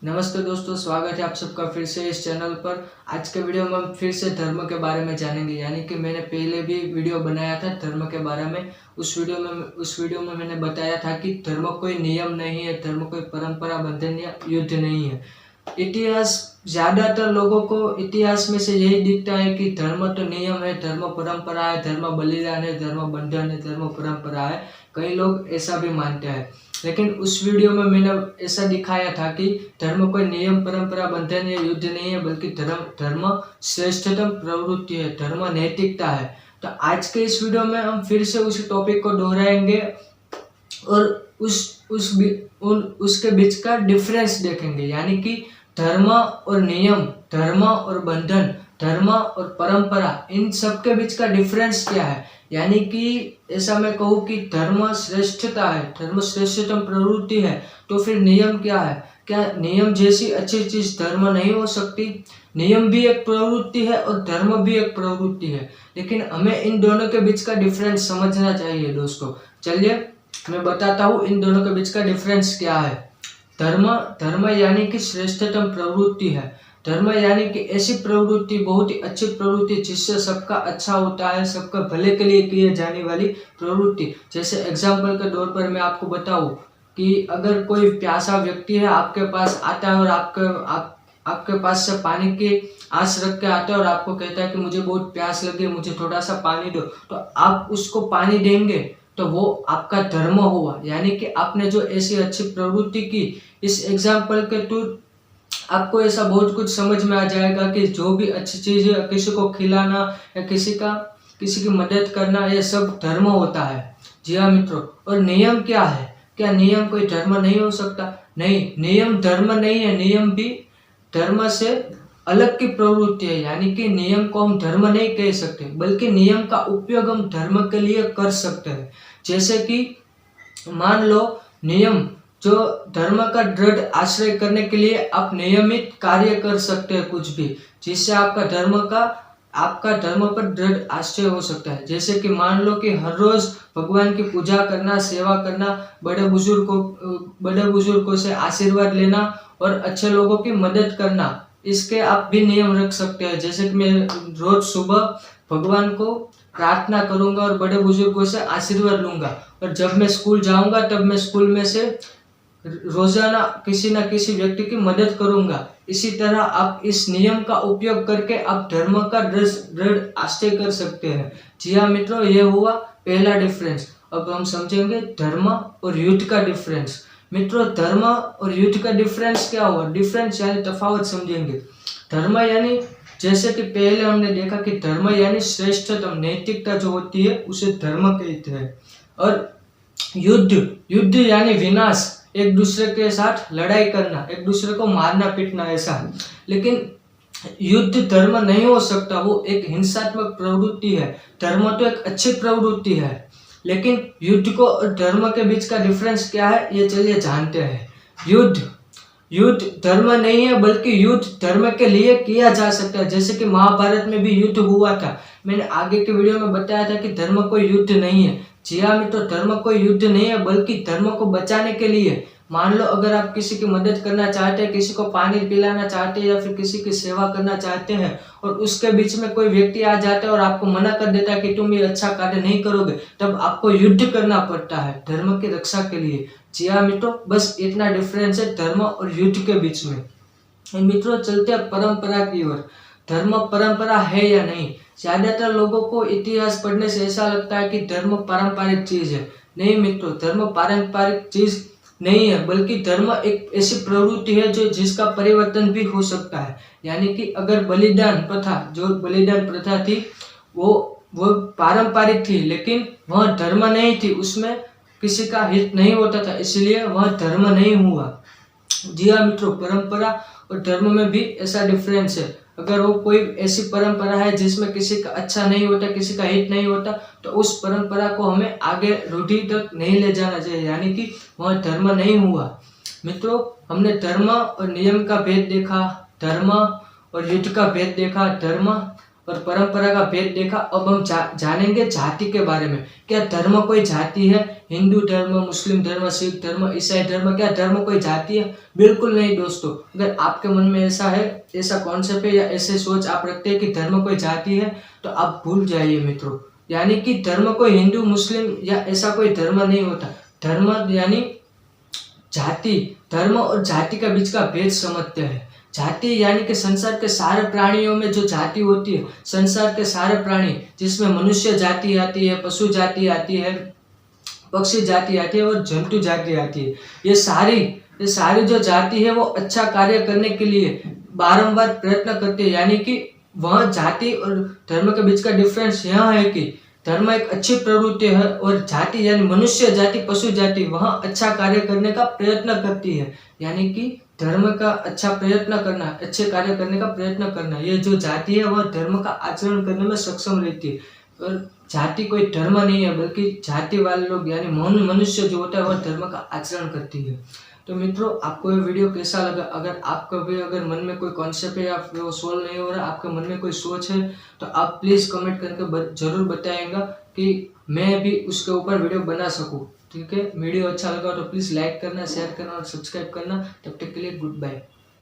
नमस्ते दोस्तों, स्वागत है आप सबका फिर से इस चैनल पर। आज के वीडियो में हम फिर से धर्म के बारे में जानेंगे। यानी कि मैंने पहले भी वीडियो बनाया था धर्म के बारे में। उस वीडियो में मैंने बताया था कि धर्म कोई नियम नहीं है, धर्म कोई परंपरा, बंधन या युद्ध नहीं है। इतिहास, ज्यादातर लोगों को इतिहास में से यही दिखता है कि धर्म तो नियम है, धर्म परंपरा है, धर्म बलिदान है, धर्म बंधन है, धर्म परंपरा है। कई लोग ऐसा भी मानते हैं, लेकिन उस वीडियो में मैंने ऐसा दिखाया था कि धर्म कोई नियम, परंपरा, बंधन या युद्ध नहीं है, बल्कि धर्म श्रेष्ठतम प्रवृत्ति है, धर्म नैतिकता है। तो आज के इस वीडियो में हम फिर से उसी टॉपिक को दोहराएंगे और उसके बीच का डिफरेंस देखेंगे। यानी कि धर्म और नियम, धर्म और बंधन, धर्म और परंपरा, इन सब के बीच का डिफरेंस क्या है। यानी कि ऐसा मैं कहूँ कि धर्म श्रेष्ठता है, धर्म श्रेष्ठतम प्रवृत्ति है, तो फिर नियम क्या है? क्या नियम जैसी अच्छी चीज धर्म नहीं हो सकती? नियम भी एक प्रवृत्ति है और धर्म भी एक प्रवृत्ति है, लेकिन हमें इन दोनों के बीच का डिफरेंस समझना चाहिए दोस्तों। चलिए मैं बताता हूँ इन दोनों के बीच का डिफरेंस क्या है। धर्म यानी कि श्रेष्ठतम प्रवृत्ति है। धर्म यानी कि ऐसी प्रवृत्ति, बहुत ही अच्छी प्रवृत्ति जिससे सबका अच्छा होता है, सबका भले के लिए किए जाने वाली प्रवृत्ति। जैसे एग्जाम्पल के तौर पर मैं आपको बताऊं कि अगर कोई प्यासा व्यक्ति है आपके पास आता है और आपके पास से पानी की आस रख के आता है और आपको कहता है कि मुझे बहुत प्यास लगी, मुझे थोड़ा सा पानी दो, तो आप उसको पानी देंगे तो वो आपका धर्म हुआ। यानी कि आपने जो ऐसी अच्छी प्रवृत्ति की। इस एग्जाम्पल के थ्रू आपको ऐसा बहुत कुछ समझ में आ जाएगा कि जो भी अच्छी चीज है, किसी को खिलाना या किसी की मदद करना, ये सब धर्म होता है। जी हाँ मित्रों। और नियम क्या है? क्या नियम कोई धर्म नहीं हो सकता? नहीं, नियम धर्म नहीं है, नियम भी धर्म से अलग की प्रवृत्ति है। यानी कि नियम को हम धर्म नहीं कह सकते, बल्कि नियम का उपयोग हम धर्म के लिए कर सकते हैं। जैसे कि मान लो, नियम जो धर्म का दृढ़ आश्रय करने के लिए आप नियमित कार्य कर सकते हैं, कुछ भी जिससे आपका धर्म पर दृढ़ आश्रय हो सकता है। जैसे कि मान लो कि हर रोज भगवान की पूजा करना, सेवा करना, बड़े बुजुर्गों से आशीर्वाद लेना और अच्छे लोगों की मदद करना, इसके आप भी नियम रख सकते हैं। जैसे कि मैं रोज सुबह भगवान को प्रार्थना करूंगा और बड़े बुजुर्गों से आशीर्वाद लूंगा, और जब मैं स्कूल जाऊंगा तब मैं स्कूल में से रोजाना किसी न किसी व्यक्ति की मदद करूंगा। इसी तरह आप इस नियम का उपयोग करके आप धर्म का दृढ़ आश्रय कर सकते हैं। जी हाँ मित्रों, ये हुआ पहला डिफरेंस। अब हम समझेंगे धर्म और युद्ध का डिफरेंस। मित्रों, धर्म और युद्ध का डिफरेंस क्या हुआ? डिफरेंस यानी तफावत समझेंगे। धर्म यानी, जैसे कि पहले हमने देखा कि धर्म यानी श्रेष्ठतम, नैतिकता जो होती है उसे धर्म कहते हैं। और युद्ध यानी विनाश, एक दूसरे के साथ लड़ाई करना, एक दूसरे को मारना पीटना, ऐसा। लेकिन युद्ध धर्म नहीं हो सकता, वो एक हिंसात्मक प्रवृत्ति है। धर्म तो एक अच्छी प्रवृत्ति है, लेकिन युद्ध को और धर्म के बीच का डिफरेंस क्या है, ये चलिए जानते हैं। युद्ध धर्म नहीं है, बल्कि युद्ध धर्म के लिए किया जा सकता है। जैसे कि महाभारत में भी युद्ध हुआ था। मैंने आगे के वीडियो में बताया था कि धर्म कोई युद्ध नहीं है। जी हाँ मित्रों, धर्म कोई युद्ध नहीं है, बल्कि धर्म को बचाने के लिए। मान लो अगर आप किसी की मदद करना चाहते हैं, किसी को पानी पिलाना चाहते हैं या फिर किसी की सेवा करना चाहते हैं, और उसके बीच में कोई व्यक्ति आ जाता है और आपको मना कर देता है कि तुम ये अच्छा कार्य नहीं करोगे, तब आपको युद्ध करना पड़ता है धर्म की रक्षा के लिए। जी हाँ मित्रों, बस इतना डिफरेंस है धर्म और युद्ध के बीच में। मित्रों, चलते हैं परंपरा की ओर। धर्म परंपरा है या नहीं? ज्यादातर लोगों को इतिहास पढ़ने से ऐसा लगता है कि धर्म पारंपरिक चीज है। नहीं मित्रों, धर्म पारंपरिक चीज नहीं है, बल्कि धर्म एक ऐसी प्रवृत्ति है जिसका परिवर्तन भी हो सकता है। यानी कि अगर बलिदान प्रथा थी, वो पारंपरिक थी, लेकिन वह धर्म नहीं थी, उसमें किसी का हित नहीं होता था, इसलिए वह धर्म नहीं हुआ। जी हाँ मित्रों, परंपरा और धर्म में भी ऐसा डिफरेंस है। अगर वो कोई ऐसी परंपरा है जिसमें किसी का अच्छा नहीं होता, किसी का हित नहीं होता, तो उस परंपरा को हमें आगे रूढ़ि तक नहीं ले जाना चाहिए। यानी कि वह धर्म नहीं हुआ। मित्रों, हमने धर्म और नियम का भेद देखा, धर्म और युद्ध का भेद देखा, धर्म और परंपरा का भेद देखा। अब हम जानेंगे जाति के बारे में। क्या धर्म कोई जाति है? हिंदू धर्म, मुस्लिम धर्म, सिख धर्म, ईसाई धर्म, क्या धर्म कोई जाति है? बिल्कुल नहीं दोस्तों। अगर आपके मन में ऐसा है, ऐसा कॉन्सेप्ट है या ऐसे सोच आप रखते हैं कि धर्म कोई जाति है, तो आप भूल जाइए मित्रों। यानी कि धर्म कोई हिंदू, मुस्लिम या ऐसा कोई धर्म नहीं होता। धर्म यानी जाति, धर्म और जाति के बीच का भेद समझते हैं। जाति यानी कि संसार के सारे प्राणियों में जो जाति होती है, संसार के सारे प्राणी, जिसमें मनुष्य जाति आती है, पशु जाति आती है, पक्षी जाति आती है और जंतु जाति आती है। ये सारी जो जाति है वो अच्छा कार्य करने के लिए बारंबार प्रयत्न करती है। यानी कि वह जाति और धर्म के बीच का डिफरेंस यह है कि धर्म एक अच्छी प्रवृत्ति है और जाति यानी मनुष्य जाति, पशु जाति वह अच्छा कार्य करने का प्रयत्न करती है। यानी कि धर्म का अच्छा प्रयत्न करना, अच्छे कार्य करने का प्रयत्न करना, ये जो जाति है वह धर्म का आचरण करने में सक्षम रहती है। और जाति कोई धर्म नहीं है, बल्कि जाति वाले लोग यानी मनुष्य जो होता है वह धर्म का आचरण करती है। तो मित्रों, आपको ये वीडियो कैसा लगा? अगर आपका भी अगर मन में कोई कॉन्सेप्ट है या वो सोल्व नहीं हो रहा, आपके मन में कोई सोच है, तो आप प्लीज़ कमेंट करके जरूर बताएंगा कि मैं भी उसके ऊपर वीडियो बना सकूँ। ठीक है, वीडियो अच्छा लगा तो प्लीज़ लाइक करना, शेयर करना और सब्सक्राइब करना। तब तक के लिए गुड बाय।